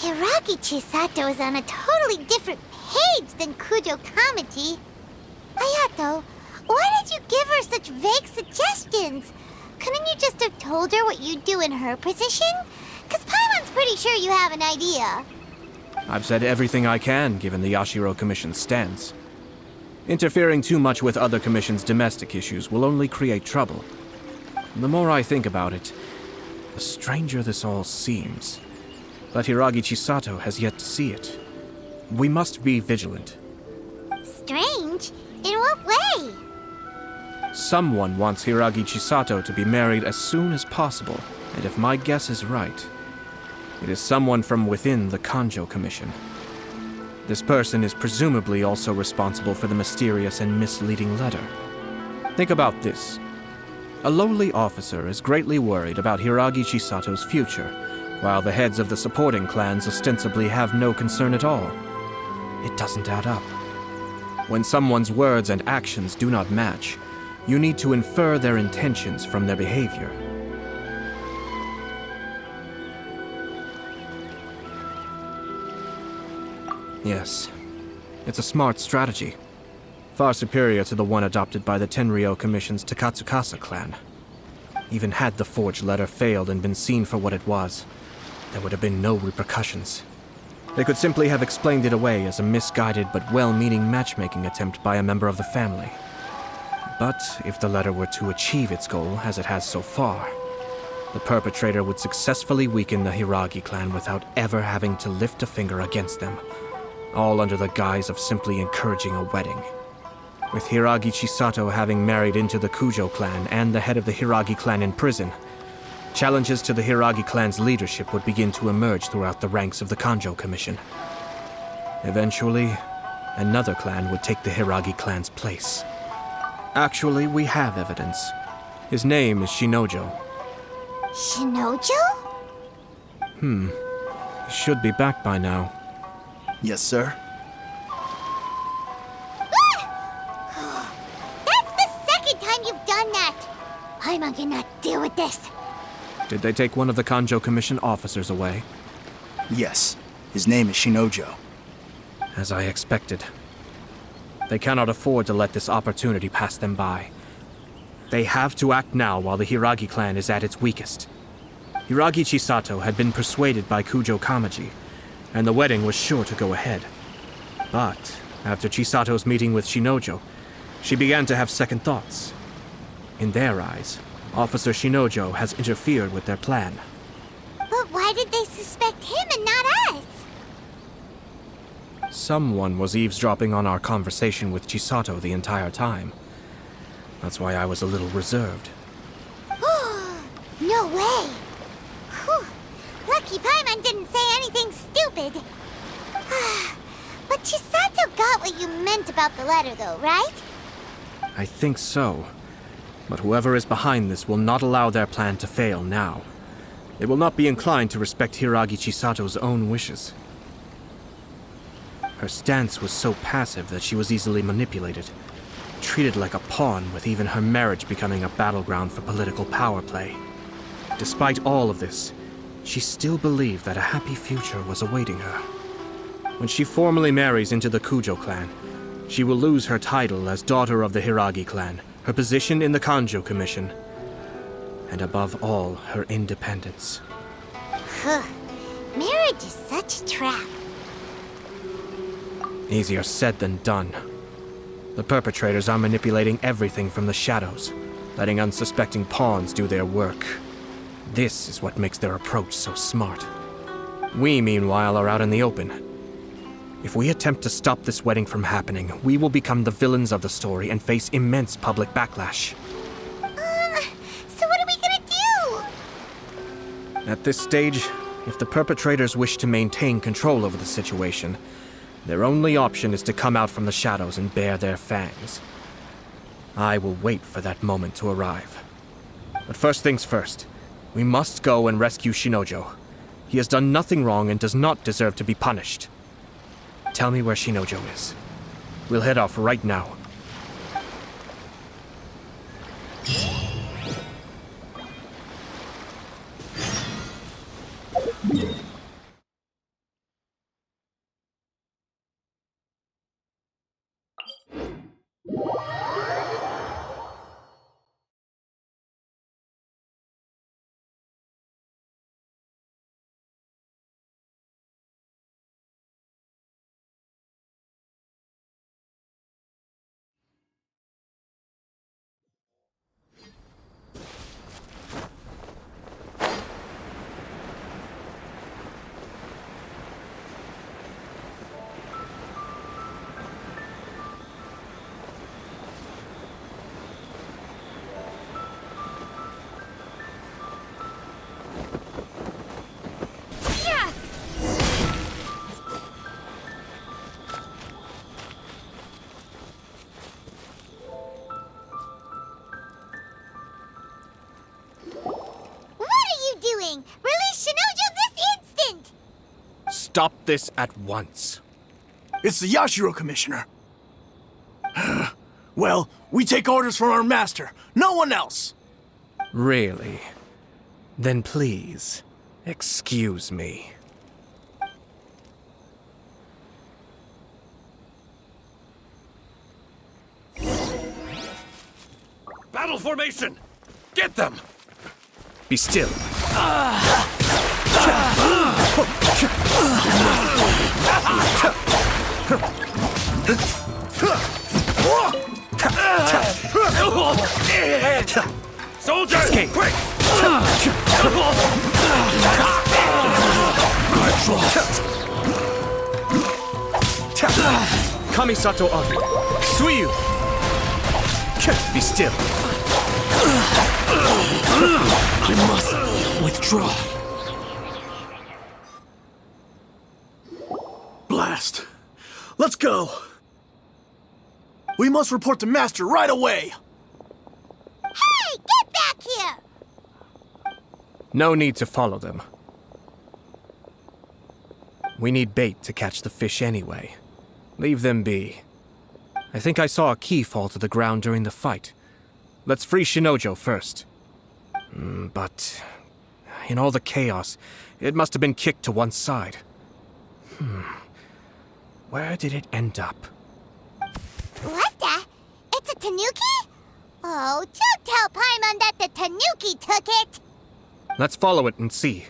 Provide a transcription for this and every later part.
Hiragi Chisato is on a totally different page than Kujo Kamaji. Hayato, why did you give her such vague suggestions? Couldn't you just have told her what you'd do in her position? Because Paimon's pretty sure you have an idea. I've said everything I can, given the Yashiro Commission's stance. Interfering too much with other commission's domestic issues will only create trouble. The more I think about it, the stranger this all seems. But Hiragi Chisato has yet to see it. We must be vigilant. Strange? In what way? Someone wants Hiragi Chisato to be married as soon as possible, and if my guess is right, it is someone from within the Kanjo Commission. This person is presumably also responsible for the mysterious and misleading letter. Think about this. A lowly officer is greatly worried about Hiragi Chisato's future, while the heads of the supporting clans ostensibly have no concern at all. It doesn't add up. When someone's words and actions do not match, you need to infer their intentions from their behavior. Yes, it's a smart strategy. Far superior to the one adopted by the Tenryou Commission's Takatsukasa clan. Even had the forged letter failed and been seen for what it was, there would have been no repercussions. They could simply have explained it away as a misguided but well-meaning matchmaking attempt by a member of the family. But if the letter were to achieve its goal, as it has so far, the perpetrator would successfully weaken the Hiragi clan without ever having to lift a finger against them, all under the guise of simply encouraging a wedding. With Hiragi Chisato having married into the Kujo clan and the head of the Hiragi clan in prison, challenges to the Hiragi clan's leadership would begin to emerge throughout the ranks of the Kanjo Commission. Eventually, another clan would take the Hiragi clan's place. Actually, we have evidence. His name is Shinojo. Shinojo? He should be back by now. Yes, sir. That's the second time you've done that! Paimon cannot deal with this. Did they take one of the Kanjo Commission officers away? Yes. His name is Shinojo. As I expected. They cannot afford to let this opportunity pass them by. They have to act now while the Hiragi clan is at its weakest. Hiragi Chisato had been persuaded by Kujo Kamaji, and the wedding was sure to go ahead. But after Chisato's meeting with Shinojo, she began to have second thoughts. In their eyes, Officer Shinojo has interfered with their plan. But why did they suspect him and not us? Someone was eavesdropping on our conversation with Chisato the entire time. That's why I was a little reserved. No way! Whew. Lucky Paimon didn't say anything stupid. But Chisato got what you meant about the letter though, right? I think so. But whoever is behind this will not allow their plan to fail now. They will not be inclined to respect Hiragi Chisato's own wishes. Her stance was so passive that she was easily manipulated, treated like a pawn, with even her marriage becoming a battleground for political power play. Despite all of this, she still believed that a happy future was awaiting her. When she formally marries into the Kujo clan, she will lose her title as daughter of the Hiragi clan, her position in the Kanjo Commission, and above all, her independence. Marriage is such a trap. Easier said than done. The perpetrators are manipulating everything from the shadows, letting unsuspecting pawns do their work. This is what makes their approach so smart. We, meanwhile, are out in the open. If we attempt to stop this wedding from happening, we will become the villains of the story and face immense public backlash. So what are we gonna do? At this stage, if the perpetrators wish to maintain control over the situation, their only option is to come out from the shadows and bare their fangs. I will wait for that moment to arrive. But first things first, we must go and rescue Shinojo. He has done nothing wrong and does not deserve to be punished. Tell me where Shinojo is. We'll head off right now. stop this at once. It's the Yashiro Commissioner. Well, we take orders from our master. No one else. Really? Then please, excuse me. Battle formation! Get them! Be still. Soldiers, Escape. quick! Kamisato on. Suiyu! Be still. I must withdraw. Blast. Let's go. We must report to Master right away. Hey, get back here! No need to follow them. We need bait to catch the fish anyway. Leave them be. I think I saw a key fall to the ground during the fight. Let's free Shinojo first. But in all the chaos, it must have been kicked to one side. Where did it end up? What the? It's a tanuki? Oh, don't tell Paimon that the tanuki took it! Let's follow it and see.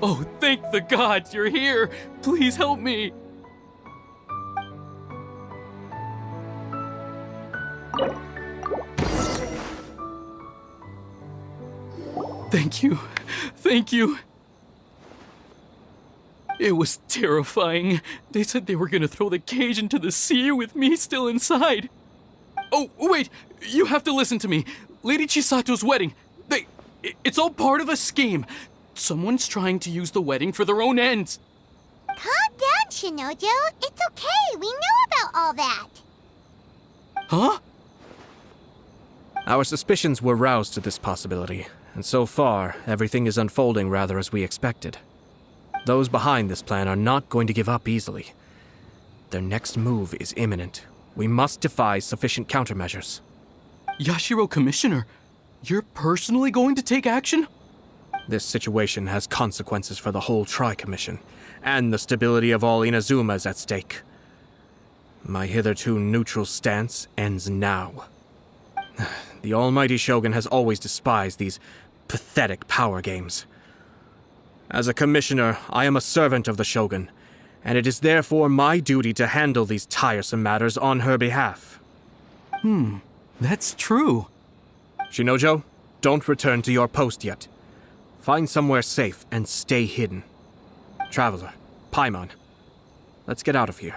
Oh, thank the gods you're here! Please help me! Thank you. Thank you. It was terrifying. They said they were gonna throw the cage into the sea with me still inside. Oh, wait! You have to listen to me. Lady Chisato's wedding. It's all part of a scheme. Someone's trying to use the wedding for their own ends. Calm down, Shinojo. It's okay. We know about all that. Huh? Our suspicions were roused to this possibility, and so far, everything is unfolding rather as we expected. Those behind this plan are not going to give up easily. Their next move is imminent. We must devise sufficient countermeasures. Yashiro Commissioner, you're personally going to take action? This situation has consequences for the whole Tri-Commission, and the stability of all Inazuma is at stake. My hitherto neutral stance ends now. The almighty Shogun has always despised these pathetic power games. As a commissioner, I am a servant of the Shogun, and it is therefore my duty to handle these tiresome matters on her behalf. That's true. Shinojo, don't return to your post yet. Find somewhere safe and stay hidden. Traveler, Paimon, let's get out of here.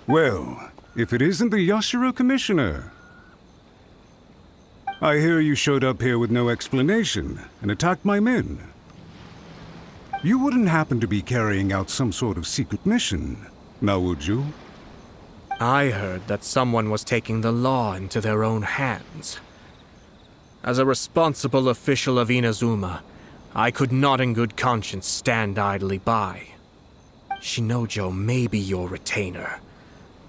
Well, if it isn't the Yashiro Commissioner. I hear you showed up here with no explanation and attacked my men. You wouldn't happen to be carrying out some sort of secret mission, now would you? I heard that someone was taking the law into their own hands. As a responsible official of Inazuma, I could not in good conscience stand idly by. Shinojo may be your retainer,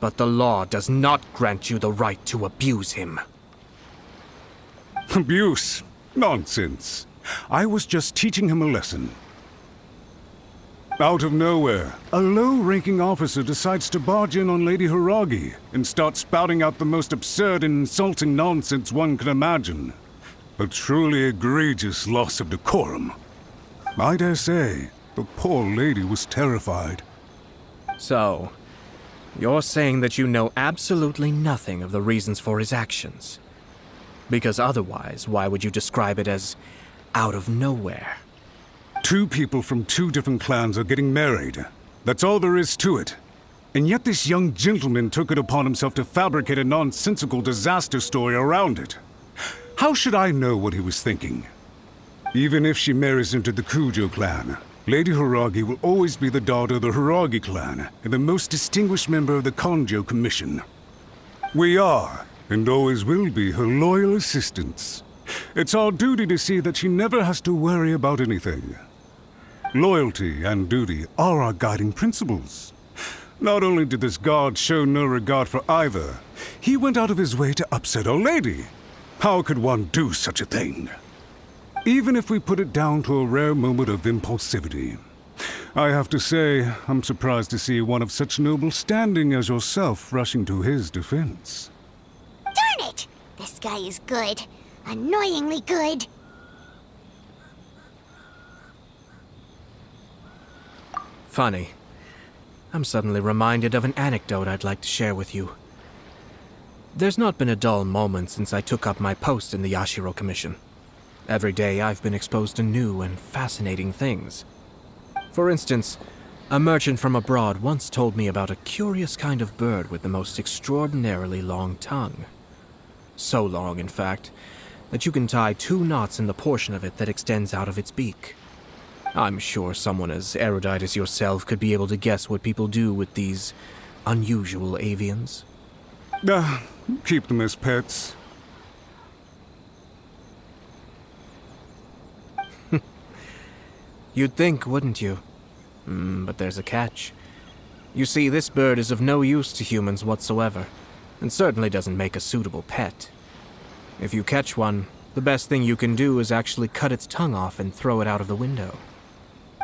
but the law does not grant you the right to abuse him. Abuse? Nonsense. I was just teaching him a lesson. Out of nowhere, a low-ranking officer decides to barge in on Lady Hiragi and start spouting out the most absurd and insulting nonsense one can imagine. A truly egregious loss of decorum. I dare say, the poor lady was terrified. So, you're saying that you know absolutely nothing of the reasons for his actions? Because otherwise, why would you describe it as out of nowhere? Two people from two different clans are getting married. That's all there is to it. And yet this young gentleman took it upon himself to fabricate a nonsensical disaster story around it. How should I know what he was thinking? Even if she marries into the Kujo clan, Lady Hiragi will always be the daughter of the Hiragi clan and the most distinguished member of the Kanjo Commission. We are, and always will be, her loyal assistants. It's our duty to see that she never has to worry about anything. Loyalty and duty are our guiding principles. Not only did this guard show no regard for either, he went out of his way to upset our lady. How could one do such a thing? Even if we put it down to a rare moment of impulsivity. I have to say, I'm surprised to see one of such noble standing as yourself rushing to his defense. Darn it! This guy is good. Annoyingly good. Funny. I'm suddenly reminded of an anecdote I'd like to share with you. There's not been a dull moment since I took up my post in the Yashiro Commission. Every day I've been exposed to new and fascinating things. For instance, a merchant from abroad once told me about a curious kind of bird with the most extraordinarily long tongue. So long, in fact, that you can tie 2 knots in the portion of it that extends out of its beak. I'm sure someone as erudite as yourself could be able to guess what people do with these unusual avians. Keep them as pets. You'd think, wouldn't you? But there's a catch. You see, this bird is of no use to humans whatsoever, and certainly doesn't make a suitable pet. If you catch one, the best thing you can do is actually cut its tongue off and throw it out of the window.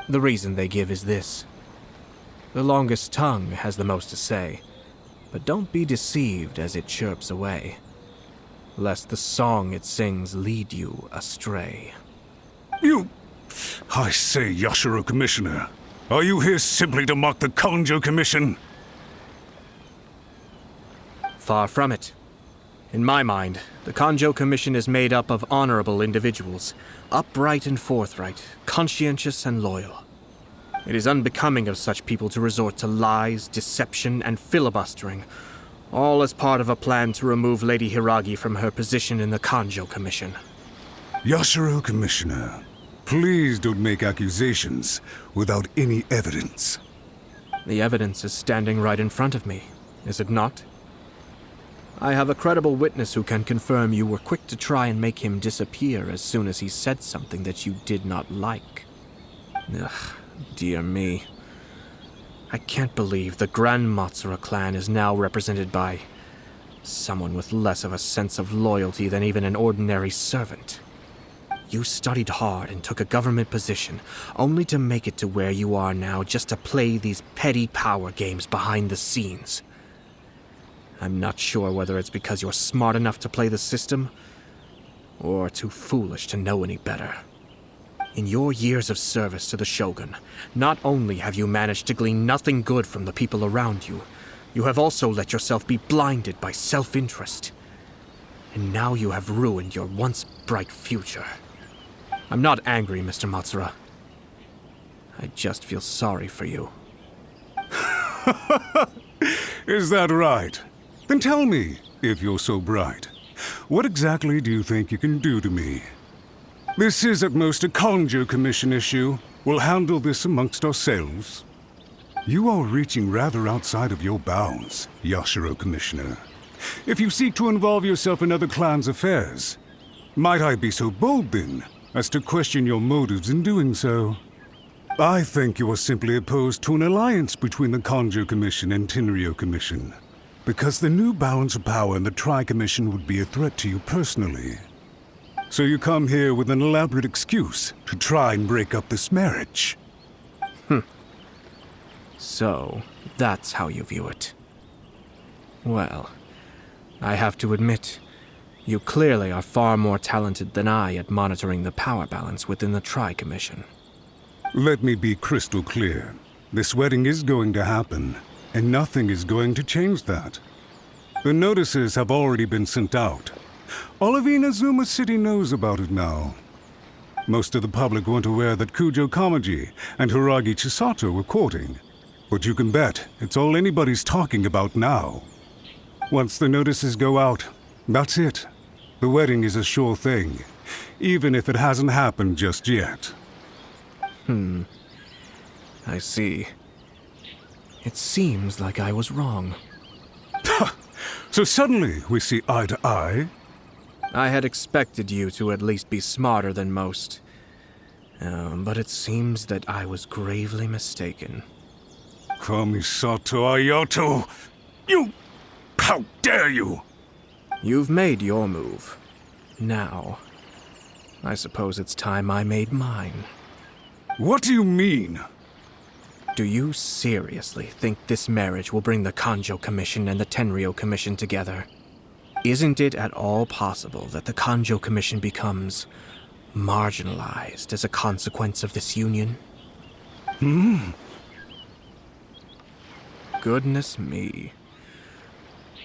The reason they give is this. The longest tongue has the most to say, but don't be deceived as it chirps away, lest the song it sings lead you astray. I say, Yashiro Commissioner, are you here simply to mock the Kanjo Commission? Far from it. In my mind, the Kanjo Commission is made up of honorable individuals, upright and forthright, conscientious and loyal. It is unbecoming of such people to resort to lies, deception, and filibustering, all as part of a plan to remove Lady Hiragi from her position in the Kanjo Commission. Yashiro Commissioner, please don't make accusations without any evidence. The evidence is standing right in front of me, is it not? I have a credible witness who can confirm you were quick to try and make him disappear as soon as he said something that you did not like. Ugh, dear me. I can't believe the Grand Matsura clan is now represented by someone with less of a sense of loyalty than even an ordinary servant. You studied hard and took a government position, only to make it to where you are now just to play these petty power games behind the scenes. I'm not sure whether it's because you're smart enough to play the system, or too foolish to know any better. In your years of service to the Shogun, not only have you managed to glean nothing good from the people around you, you have also let yourself be blinded by self-interest. And now you have ruined your once bright future. I'm not angry, Mr. Matsura. I just feel sorry for you. Is that right? Then tell me, if you're so bright, what exactly do you think you can do to me? This is at most a Kanjo Commission issue. We'll handle this amongst ourselves. You are reaching rather outside of your bounds, Yashiro Commissioner. If you seek to involve yourself in other clans' affairs, might I be so bold then, as to question your motives in doing so. I think you are simply opposed to an alliance between the Kanjo Commission and Tenryo Commission, because the new balance of power in the Tri-Commission would be a threat to you personally. So you come here with an elaborate excuse to try and break up this marriage. So, that's how you view it. Well, I have to admit, you clearly are far more talented than I at monitoring the power balance within the Tri-Commission. Let me be crystal clear. This wedding is going to happen, and nothing is going to change that. The notices have already been sent out. All of Inazuma City knows about it now. Most of the public weren't aware that Kujo Kamaji and Hiragi Chisato were courting. But you can bet it's all anybody's talking about now. Once the notices go out, that's it. The wedding is a sure thing, even if it hasn't happened just yet. I see. It seems like I was wrong. So suddenly we see eye to eye? I had expected you to at least be smarter than most. But it seems that I was gravely mistaken. Kamisato Ayato! You... How dare you! You've made your move. Now, I suppose it's time I made mine. What do you mean? Do you seriously think this marriage will bring the Kanjo Commission and the Tenryo Commission together? Isn't it at all possible that the Kanjo Commission becomes marginalized as a consequence of this union? Goodness me.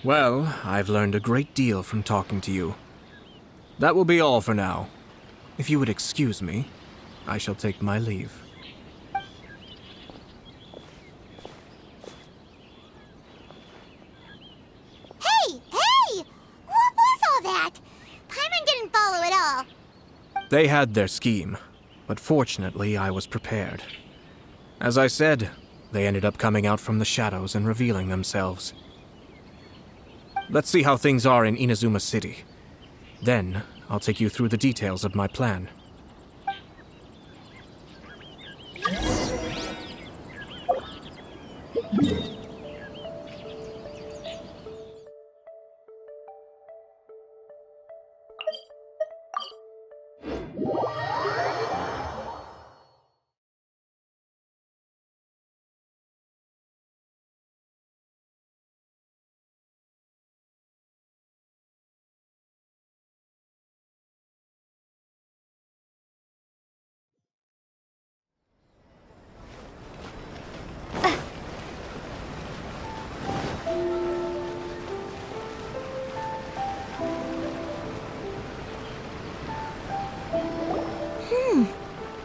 Well, I've learned a great deal from talking to you. That will be all for now. If you would excuse me, I shall take my leave. Hey! What was all that? Paimon didn't follow at all. They had their scheme, but fortunately I was prepared. As I said, they ended up coming out from the shadows and revealing themselves. Let's see how things are in Inazuma City. Then, I'll take you through the details of my plan.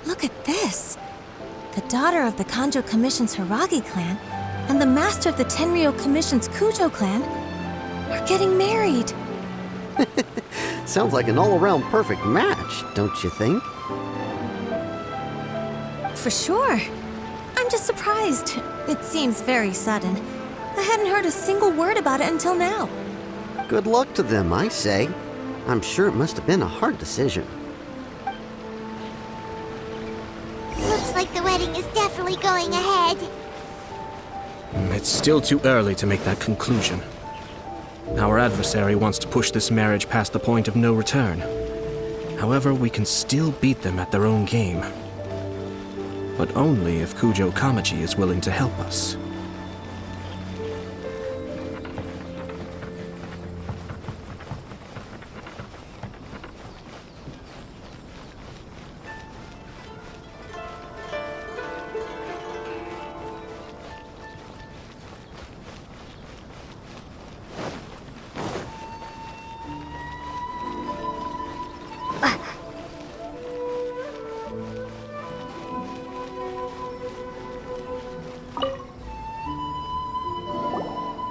Look at this. The daughter of the Kanjo Commission's Hiragi clan and the master of the Tenryo Commission's Kujo clan are getting married. Sounds like an all-around perfect match, don't you think? For sure. I'm just surprised. It seems very sudden. I hadn't heard a single word about it until now. Good luck to them, I say. I'm sure it must have been a hard decision. Looks like the wedding is definitely going ahead. It's still too early to make that conclusion. Our adversary wants to push this marriage past the point of no return. However, we can still beat them at their own game. But only if Kujo Kamaji is willing to help us.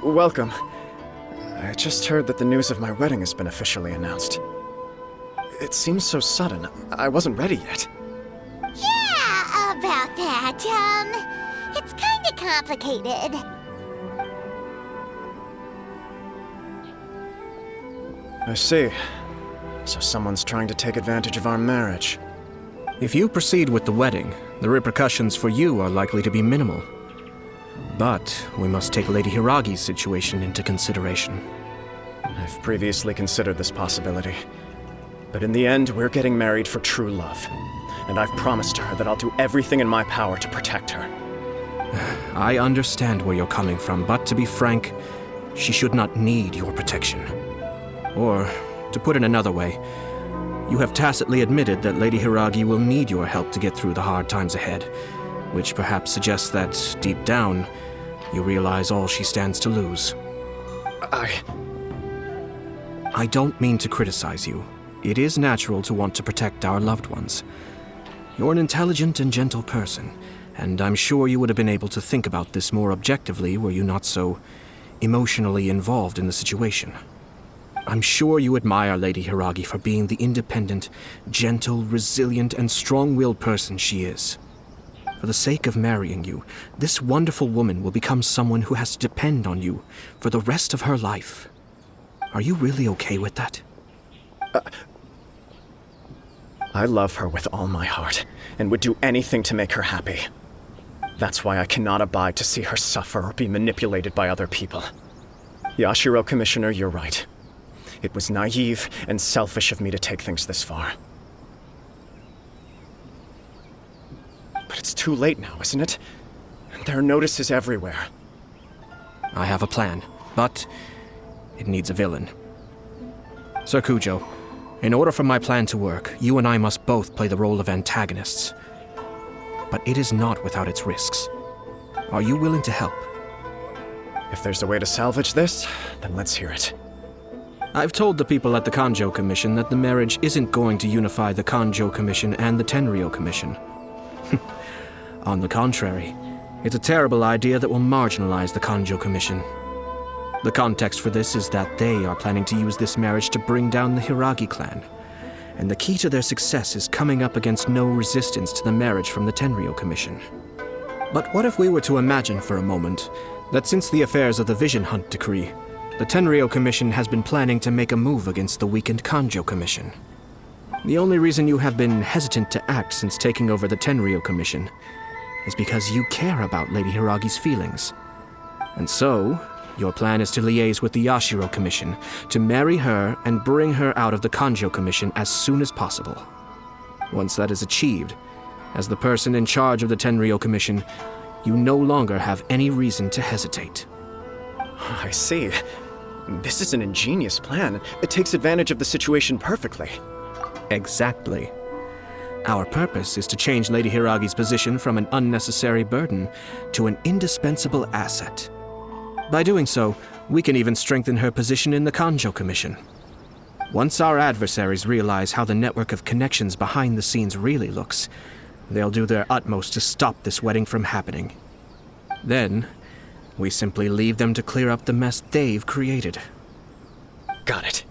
Welcome. I just heard that the news of my wedding has been officially announced. It seems so sudden. I wasn't ready yet. Yeah, about that. It's kinda complicated. I see. So someone's trying to take advantage of our marriage. If you proceed with the wedding, the repercussions for you are likely to be minimal. But we must take Lady Hiragi's situation into consideration. I've previously considered this possibility. But in the end, we're getting married for true love. And I've promised her that I'll do everything in my power to protect her. I understand where you're coming from, but to be frank, she should not need your protection. Or, to put it another way, you have tacitly admitted that Lady Hiragi will need your help to get through the hard times ahead, which perhaps suggests that, deep down, you realize all she stands to lose. I don't mean to criticize you. It is natural to want to protect our loved ones. You're an intelligent and gentle person, and I'm sure you would have been able to think about this more objectively were you not so emotionally involved in the situation. I'm sure you admire Lady Hiragi for being the independent, gentle, resilient, and strong-willed person she is. For the sake of marrying you, this wonderful woman will become someone who has to depend on you for the rest of her life. Are you really okay with that? I love her with all my heart, and would do anything to make her happy. That's why I cannot abide to see her suffer or be manipulated by other people. Yashiro Commissioner, you're right. It was naive and selfish of me to take things this far. But it's too late now, isn't it? There are notices everywhere. I have a plan, but it needs a villain. Sir Kujo, in order for my plan to work, you and I must both play the role of antagonists. But it is not without its risks. Are you willing to help? If there's a way to salvage this, then let's hear it. I've told the people at the Kanjo Commission that the marriage isn't going to unify the Kanjo Commission and the Tenryou Commission. On the contrary, it's a terrible idea that will marginalize the Kanjo Commission. The context for this is that they are planning to use this marriage to bring down the Hiragi clan, and the key to their success is coming up against no resistance to the marriage from the Tenryou Commission. But what if we were to imagine for a moment that since the affairs of the Vision Hunt Decree, the Tenryou Commission has been planning to make a move against the weakened Kanjo Commission? The only reason you have been hesitant to act since taking over the Tenryou Commission is because you care about Lady Hiragi's feelings. And so, your plan is to liaise with the Yashiro Commission to marry her and bring her out of the Kanjo Commission as soon as possible. Once that is achieved, as the person in charge of the Tenryou Commission, you no longer have any reason to hesitate. I see. This is an ingenious plan. It takes advantage of the situation perfectly. Exactly. Our purpose is to change Lady Hiragi's position from an unnecessary burden to an indispensable asset. By doing so, we can even strengthen her position in the Kanjo Commission. Once our adversaries realize how the network of connections behind the scenes really looks, they'll do their utmost to stop this wedding from happening. Then, we simply leave them to clear up the mess they've created. Got it.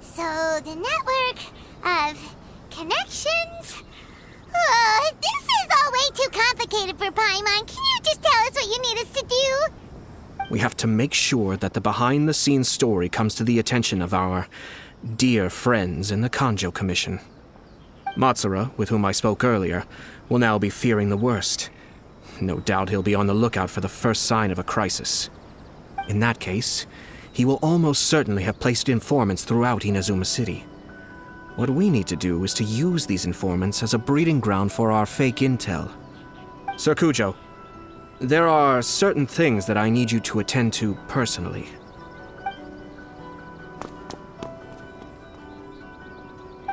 So the network of connections? This is all way too complicated for Paimon. Can you just tell us what you need us to do? We have to make sure that the behind-the-scenes story comes to the attention of our dear friends in the Kanjo Commission. Matsura, with whom I spoke earlier, will now be fearing the worst. No doubt he'll be on the lookout for the first sign of a crisis. In that case, he will almost certainly have placed informants throughout Inazuma City. What we need to do is to use these informants as a breeding ground for our fake intel. Sir Kujo, there are certain things that I need you to attend to personally.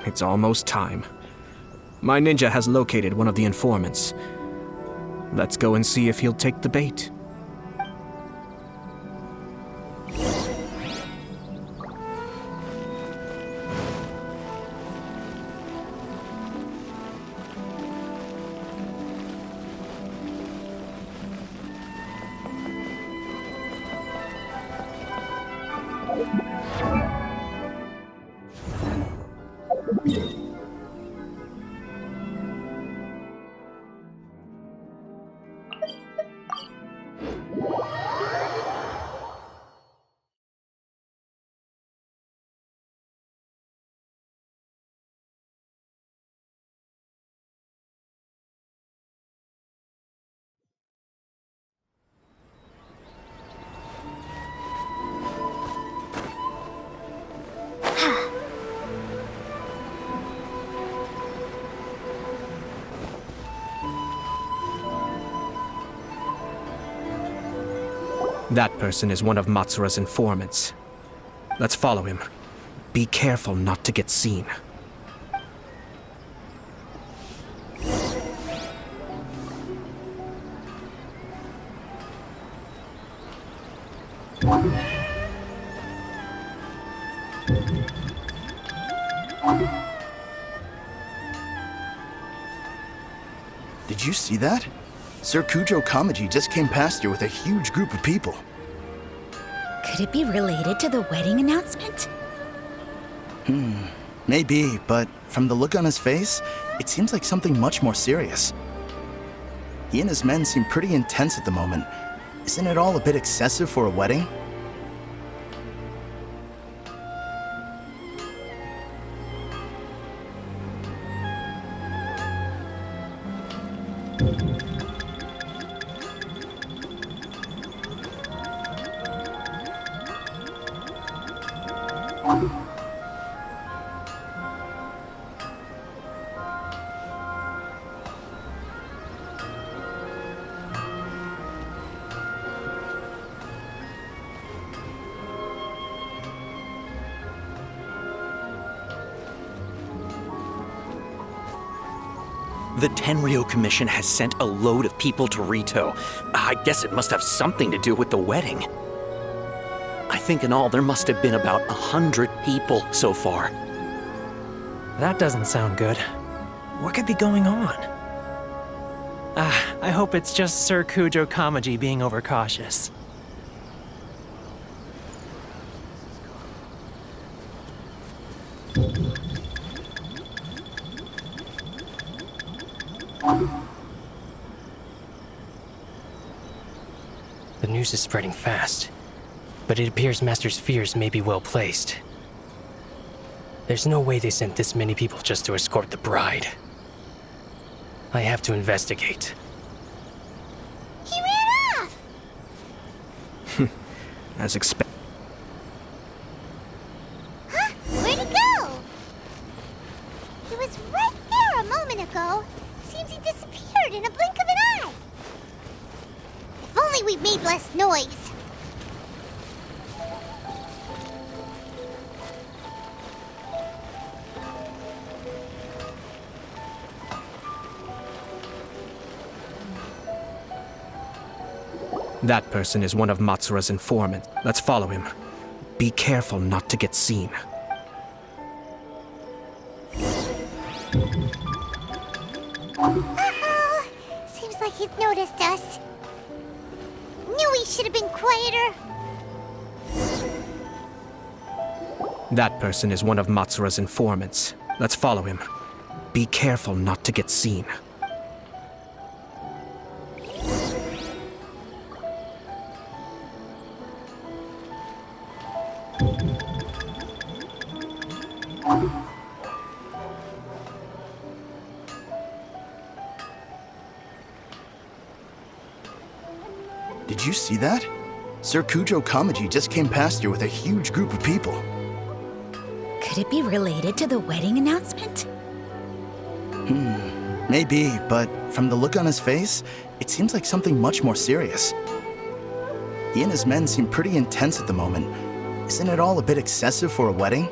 It's almost time. My ninja has located one of the informants. Let's go and see if he'll take the bait. That person is one of Matsura's informants. Let's follow him. Be careful not to get seen. Did you see that? Sir Kujo Kamaji just came past here with a huge group of people. Could it be related to the wedding announcement? Maybe, but from the look on his face, it seems like something much more serious. He and his men seem pretty intense at the moment. Isn't it all a bit excessive for a wedding? The Tenryo Commission has sent a load of people to Rito. I guess it must have something to do with the wedding. I think in all there must have been about 100 people so far. That doesn't sound good. What could be going on? I hope it's just Sir Kujo Kamaji being overcautious. The news is spreading fast, but it appears Master's fears may be well placed. There's no way they sent this many people just to escort the bride. I have to investigate. He ran off! As expected. Huh? Where'd he go? He was right there a moment ago. Seems he disappeared in a blink of an eye. If only we made less noise. That person is one of Matsura's informants. Let's follow him. Be careful not to get seen. Uh-oh. Seems like he's noticed us. Knew he should have been quieter. That person is one of Matsura's informants. Let's follow him. Be careful not to get seen. Did you see that? Sir Kujo Kamaji just came past here with a huge group of people. Could it be related to the wedding announcement? Maybe, but from the look on his face, it seems like something much more serious. He and his men seem pretty intense at the moment. Isn't it all a bit excessive for a wedding?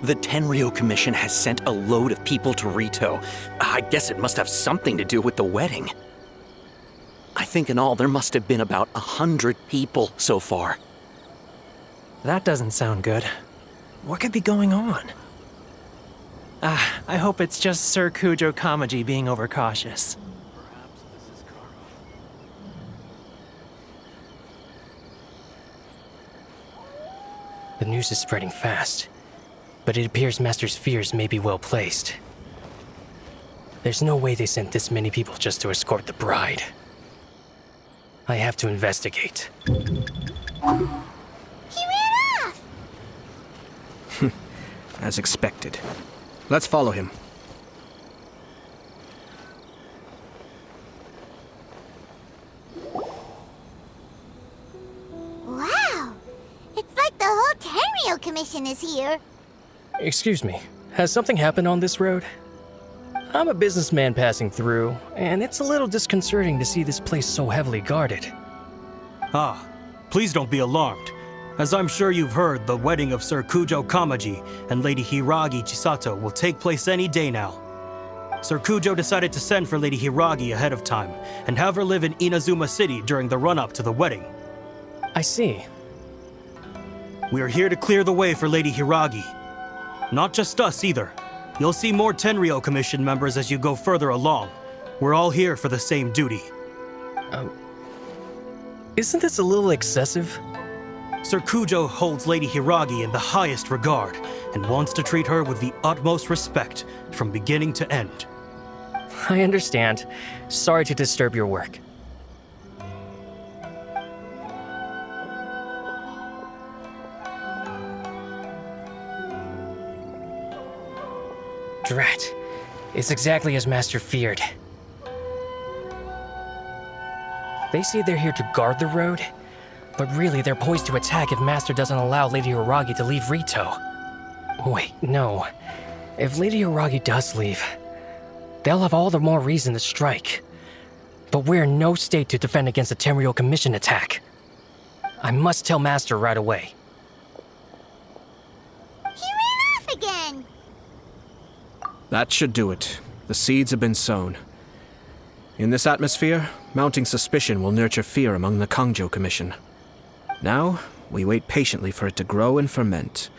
The Tenryo Commission has sent a load of people to Rito. I guess it must have something to do with the wedding. I think in all there must have been about 100 people so far. That doesn't sound good. What could be going on? I hope it's just Sir Kujo Kamaji being overcautious. The news is spreading fast, but it appears Master's fears may be well placed. There's no way they sent this many people just to escort the bride. I have to investigate. He ran off! As expected. Let's follow him. Wow! It's like the whole Tenryo Commission is here. Excuse me, has something happened on this road? I'm a businessman passing through, and it's a little disconcerting to see this place so heavily guarded. Ah, please don't be alarmed. As I'm sure you've heard, the wedding of Sir Kujo Kamaji and Lady Hiragi Chisato will take place any day now. Sir Kujo decided to send for Lady Hiragi ahead of time and have her live in Inazuma City during the run-up to the wedding. I see. We are here to clear the way for Lady Hiragi. Not just us either. You'll see more Tenryo Commission members as you go further along. We're all here for the same duty. Isn't this a little excessive? Sir Kujo holds Lady Hiragi in the highest regard and wants to treat her with the utmost respect from beginning to end. I understand. Sorry to disturb your work. Drat. It's exactly as Master feared. They say they're here to guard the road, but really they're poised to attack if Master doesn't allow Lady Hiragi to leave Rito. Wait, no. If Lady Hiragi does leave, they'll have all the more reason to strike. But we're in no state to defend against a Tenryo Commission attack. I must tell Master right away. He ran off again! That should do it. The seeds have been sown. In this atmosphere, mounting suspicion will nurture fear among the Kangjo Commission. Now, we wait patiently for it to grow and ferment.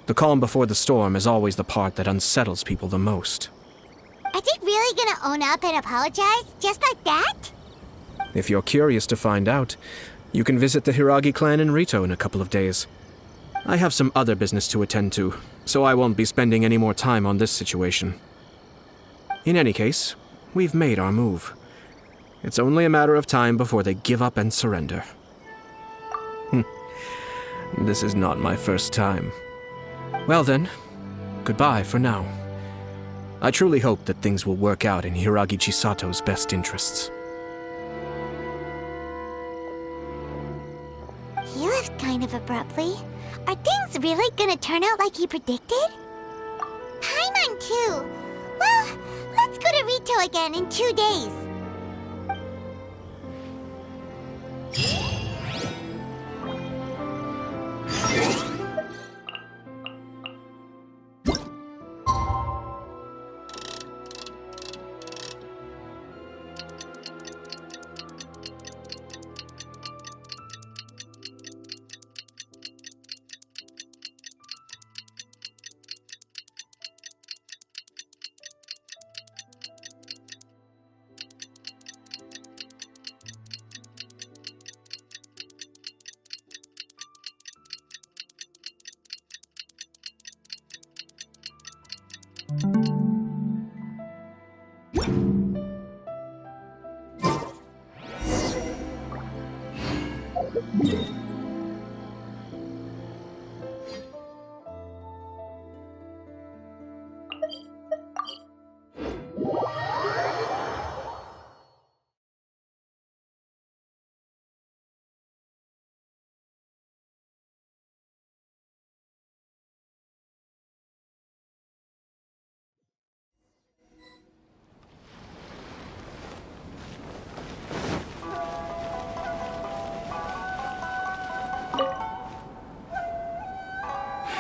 The calm before the storm is always the part that unsettles people the most. Are they really gonna own up and apologize, just like that? If you're curious to find out, you can visit the Hiragi clan in Rito in a couple of days. I have some other business to attend to, so I won't be spending any more time on this situation. In any case, we've made our move. It's only a matter of time before they give up and surrender. This is not my first time. Well then, goodbye for now. I truly hope that things will work out in Hiragi Chisato's best interests. He left kind of abruptly. Are things really gonna turn out like he predicted? Paimon too. Well, let's go to Rito again in 2 days.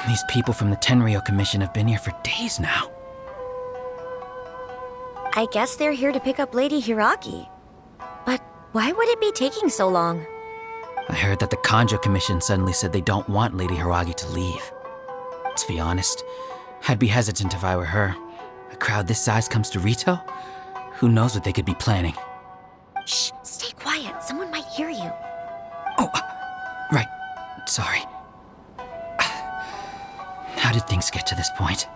These people from the Tenryo Commission have been here for days now. I guess they're here to pick up Lady Hiragi. But why would it be taking so long? I heard that the Kanjo Commission suddenly said they don't want Lady Hiragi to leave. To be honest, I'd be hesitant if I were her. A crowd this size comes to Rito? Who knows what they could be planning? Shh, stay quiet. Someone might hear you. Oh, right. Sorry. How did things get to this point?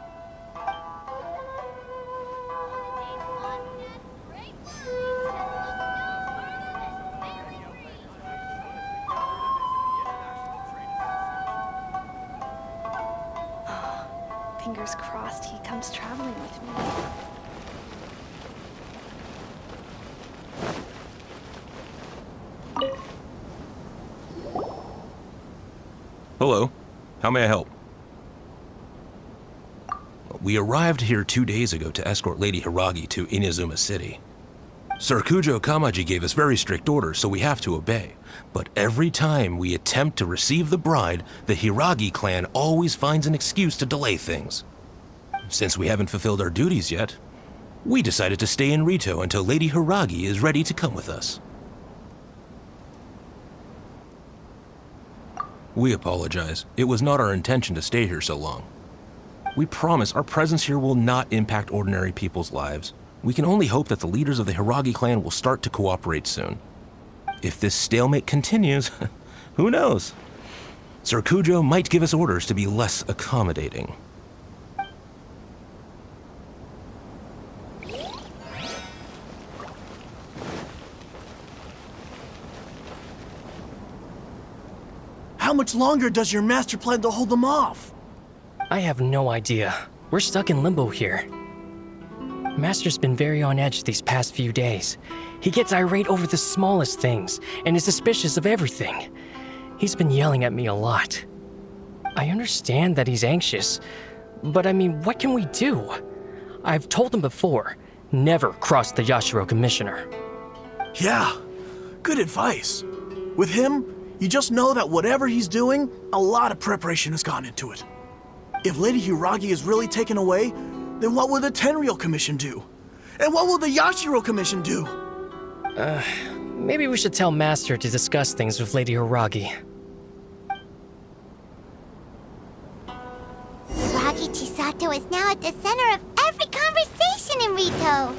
fingers crossed he comes traveling with me. Hello. How may I help? We arrived here 2 days ago to escort Lady Hiragi to Inazuma City. Sir Kujo Kamaji gave us very strict orders, so we have to obey. But every time we attempt to receive the bride, the Hiragi clan always finds an excuse to delay things. Since we haven't fulfilled our duties yet, we decided to stay in Rito until Lady Hiragi is ready to come with us. We apologize. It was not our intention to stay here so long. We promise our presence here will not impact ordinary people's lives. We can only hope that the leaders of the Hiragi clan will start to cooperate soon. If this stalemate continues, who knows? Sir Kujo might give us orders to be less accommodating. How much longer does your master plan to hold them off? I have no idea. We're stuck in limbo here. Master's been very on edge these past few days. He gets irate over the smallest things and is suspicious of everything. He's been yelling at me a lot. I understand that he's anxious, but I mean, what can we do? I've told him before, never cross the Yashiro Commissioner. Yeah, good advice. With him, you just know that whatever he's doing, a lot of preparation has gone into it. If Lady Hiragi is really taken away, then what will the Tenryou Commission do? And what will the Yashiro Commission do? Maybe we should tell Master to discuss things with Lady Hiragi. Hiragi Chisato is now at the center of every conversation in Rito.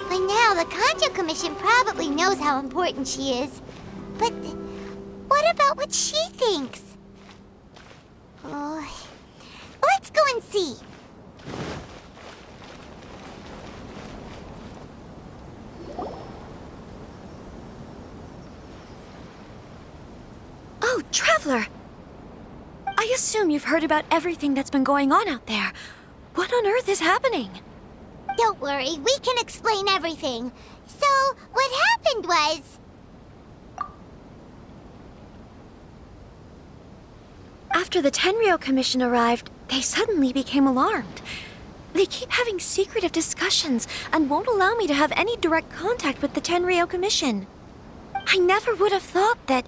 By now, the Kanjo Commission probably knows how important she is. But what about what she thinks? Oh, let's go and see. Oh, Traveler! I assume you've heard about everything that's been going on out there. What on earth is happening? Don't worry, we can explain everything. So, what happened was... After the Tenryou Commission arrived, they suddenly became alarmed. They keep having secretive discussions and won't allow me to have any direct contact with the Tenryou Commission. I never would have thought that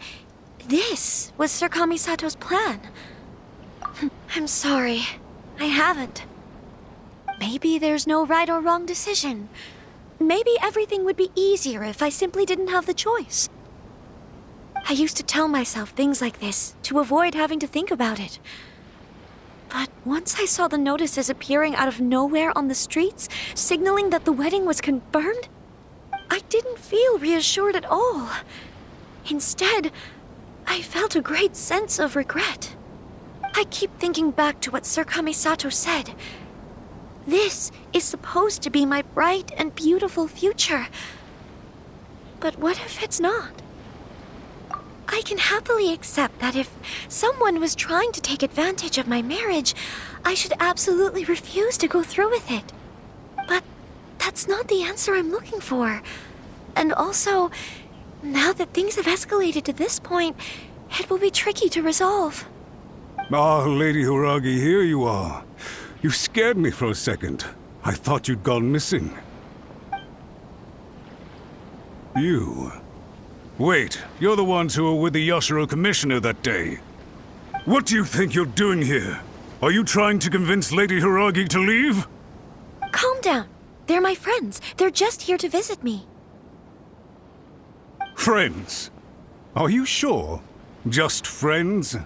this was Sir Kamisato's plan. I'm sorry. I haven't. Maybe there's no right or wrong decision. Maybe everything would be easier if I simply didn't have the choice. I used to tell myself things like this to avoid having to think about it. But once I saw the notices appearing out of nowhere on the streets, signaling that the wedding was confirmed, I didn't feel reassured at all. Instead, I felt a great sense of regret. I keep thinking back to what Sir Kamisato said. This is supposed to be my bright and beautiful future. But what if it's not? I can happily accept that if someone was trying to take advantage of my marriage, I should absolutely refuse to go through with it. But that's not the answer I'm looking for. And also, now that things have escalated to this point, it will be tricky to resolve. Ah, Lady Hiragi, here you are. You scared me for a second. I thought you'd gone missing. You... Wait, you're the ones who were with the Yashiro Commissioner that day. What do you think you're doing here? Are you trying to convince Lady Hiragi to leave? Calm down. They're my friends. They're just here to visit me. Friends? Are you sure? Just friends?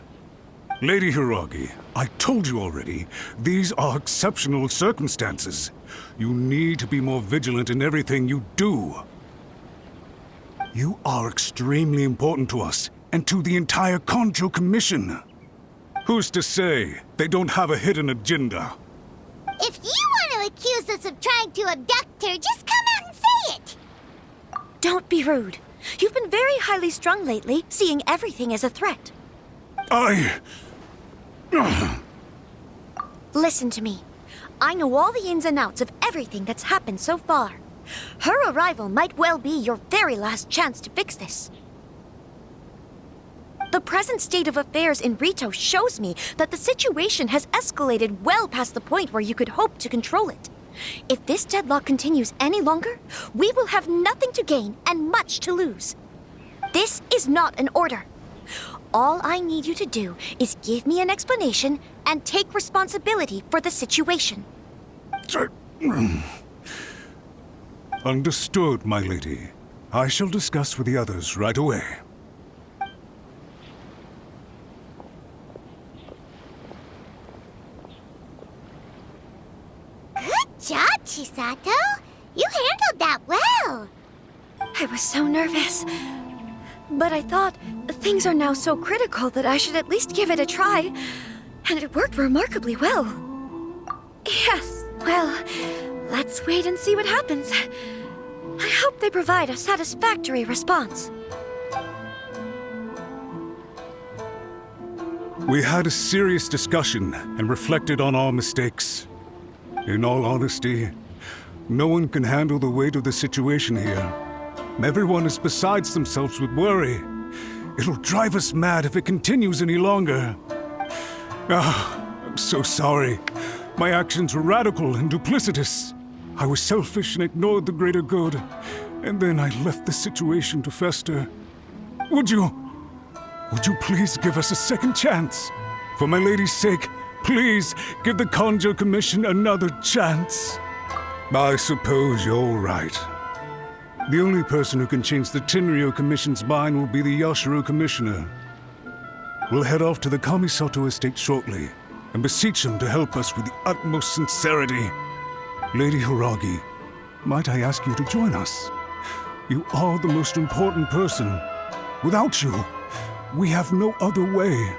Lady Hiragi, I told you already, these are exceptional circumstances. You need to be more vigilant in everything you do. You are extremely important to us, and to the entire Kanjo Commission. Who's to say they don't have a hidden agenda? If you want to accuse us of trying to abduct her, just come out and say it! Don't be rude. You've been very highly strung lately, seeing Listen to me. I know all the ins and outs of everything that's happened so far. Her arrival might well be your very last chance to fix this. The present state of affairs in Rito shows me that the situation has escalated well past the point where you could hope to control it. If this deadlock continues any longer, we will have nothing to gain and much to lose. This is not an order. All I need you to do is give me an explanation and take responsibility for the situation. Understood, my lady. I shall discuss with the others right away. Good job, Chisato. You handled that well. I was so nervous. But I thought things are now so critical that I should at least give it a try. And it worked remarkably well. Yes, well, let's wait and see what happens. I hope they provide a satisfactory response. We had a serious discussion and reflected on our mistakes. In all honesty, no one can handle the weight of the situation here. Everyone is besides themselves with worry. It'll drive us mad if it continues any longer. I'm so sorry. My actions were radical and duplicitous. I was selfish and ignored the greater good. And then I left the situation to fester. Would you please give us a second chance? For my lady's sake, please give the Kanjo Commission another chance. I suppose you're right. The only person who can change the Tenryou Commission's mind will be the Yashiro Commissioner. We'll head off to the Kamisato estate shortly and beseech him to help us with the utmost sincerity. Lady Hiragi, might I ask you to join us? You are the most important person. Without you, we have no other way.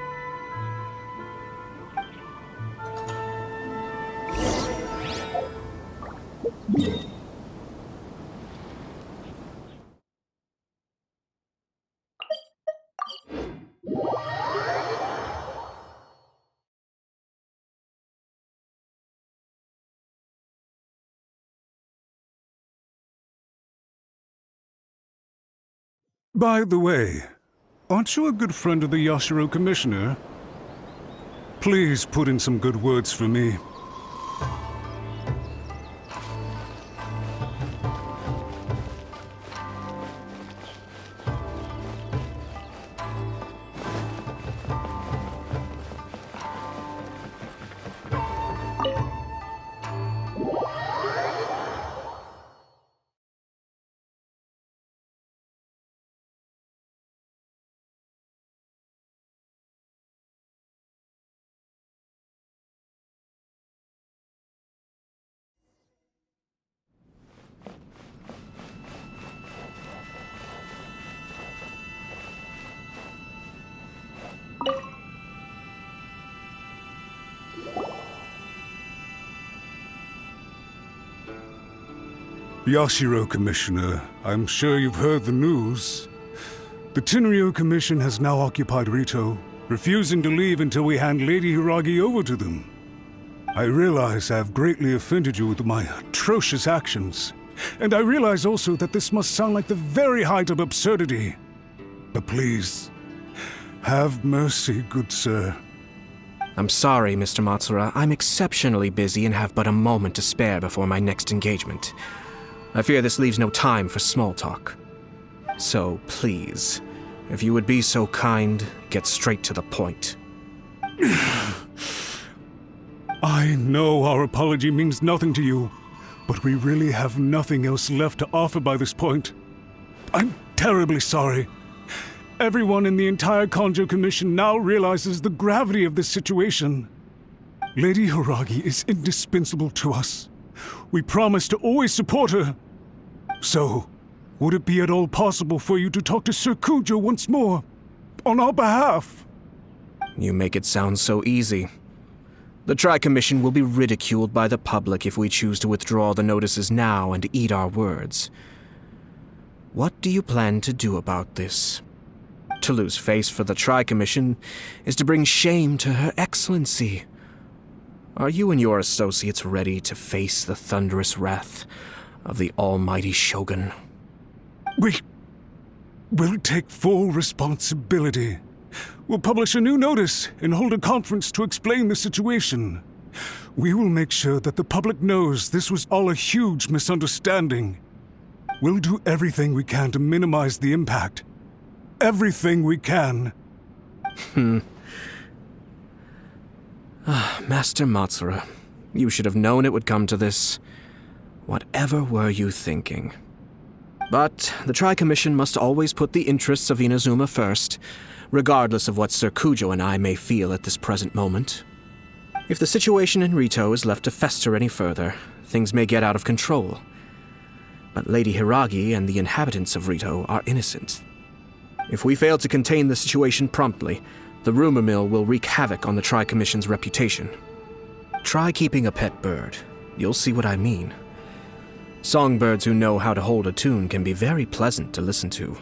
By the way, aren't you a good friend of the Yashiro Commissioner? Please put in some good words for me. Yashiro Commissioner, I'm sure you've heard the news. The Tenryou Commission has now occupied Rito, refusing to leave until we hand Lady Hiragi over to them. I realize I have greatly offended you with my atrocious actions, and I realize also that this must sound like the very height of absurdity. But please, have mercy, good sir. I'm sorry, Mr. Matsura. I'm exceptionally busy and have but a moment to spare before my next engagement. I fear this leaves no time for small talk. So please, if you would be so kind, get straight to the point. I know our apology means nothing to you, but we really have nothing else left to offer by this point. I'm terribly sorry. Everyone in the entire Kanjo Commission now realizes the gravity of this situation. Lady Hiragi is indispensable to us. We promise to always support her. So, would it be at all possible for you to talk to Sir Kujo once more, on our behalf? You make it sound so easy. The Tri-Commission will be ridiculed by the public if we choose to withdraw the notices now and eat our words. What do you plan to do about this? To lose face for the Tri-Commission is to bring shame to Her Excellency. Are you and your associates ready to face the thunderous wrath of the almighty Shogun? We'll take full responsibility. We'll publish a new notice and hold a conference to explain the situation. We will make sure that the public knows this was all a huge misunderstanding. We'll do everything we can to minimize the impact. Everything we can. Master Matsura, you should have known it would come to this. Whatever were you thinking? But the Tri-Commission must always put the interests of Inazuma first, regardless of what Sir Kujo and I may feel at this present moment. If the situation in Rito is left to fester any further, things may get out of control. But Lady Hiragi and the inhabitants of Rito are innocent. If we fail to contain the situation promptly, the rumor mill will wreak havoc on the Tri-Commission's reputation. Try keeping a pet bird. You'll see what I mean. Songbirds who know how to hold a tune can be very pleasant to listen to,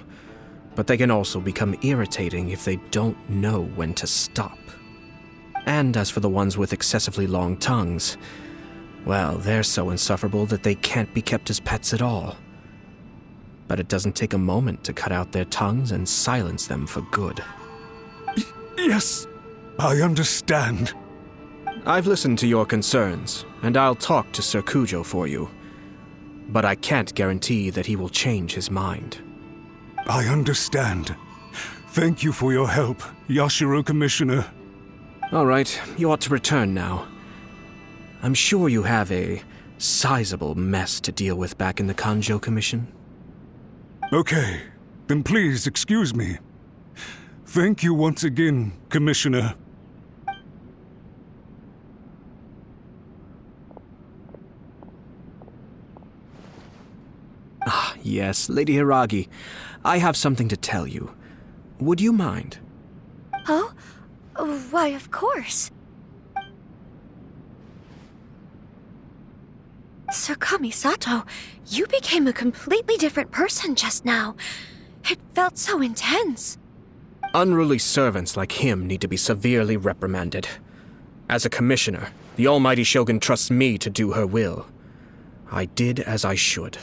but they can also become irritating if they don't know when to stop. And as for the ones with excessively long tongues, well, they're so insufferable that they can't be kept as pets at all. But it doesn't take a moment to cut out their tongues and silence them for good. Yes, I understand. I've listened to your concerns, and I'll talk to Sir Kujo for you. But I can't guarantee that he will change his mind. I understand. Thank you for your help, Yashiro Commissioner. All right, you ought to return now. I'm sure you have a sizable mess to deal with back in the Kanjo Commission. Okay, then please excuse me. Thank you once again, Commissioner. Ah, yes, Lady Hiragi. I have something to tell you. Would you mind? Oh? Why, of course. Sir Kamisato, you became a completely different person just now. It felt so intense. Unruly servants like him need to be severely reprimanded. As a commissioner, the almighty Shogun trusts me to do her will. I did as I should.